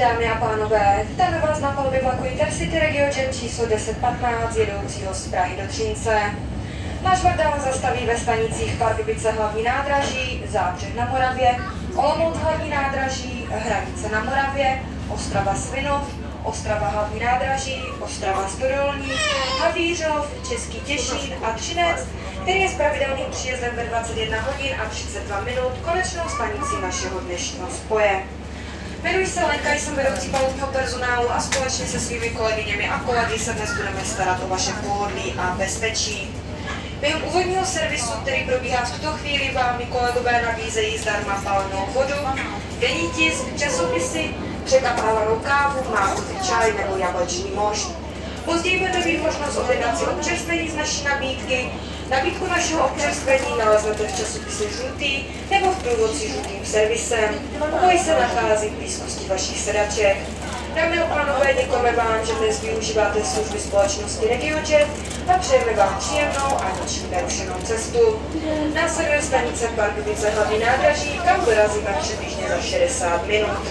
dámy a pánové, vítáme vás na palubě vlaku Intercity RegioJet číslo 1015 jedoucího z Prahy do Třince. Náš vlak dále zastaví ve stanicích Pardubice hlavní nádraží, Zábřeh na Moravě, Olomouc hlavní nádraží, Hranice na Moravě, Ostrava Svinov, Ostrava hlavní nádraží, Ostrava Stodolní, Havířov, Český Těšín a Třinec, který je s pravidelným příjezdem ve 21 hodin a 32 minut konečnou stanicí našeho dnešního spoje. Jmenuji se Lenka, jsem vedoucí palubního personálu a společně se svými kolegyněmi a kolegy se dnes budeme starat o vaše pohodlí a bezpečí. Během úvodního servisu, který probíhá v tuto chvíli, vám mi kolegové nabízejí zdarma palenou vodu, denní tisk, časopisy, překapávanou kávu, mávový čaj nebo jablečný mošt. Později budete mít možnost objednat si občerstvení z naší nabídky. Nabídku našeho občerstvení naleznete v časopise Žlutý nebo v průvodci Žlutým servisem. Obojí se nachází v blízkosti vašich sedaček. Dámy a pánové, děkujeme vám, že dnes využíváte služby společnosti RegioJet a přejeme vám příjemnou a ničím nerušenou cestu. Následuje stanice Pardubice hlavní nádraží, kam dorazíme přibližně za 60 minut.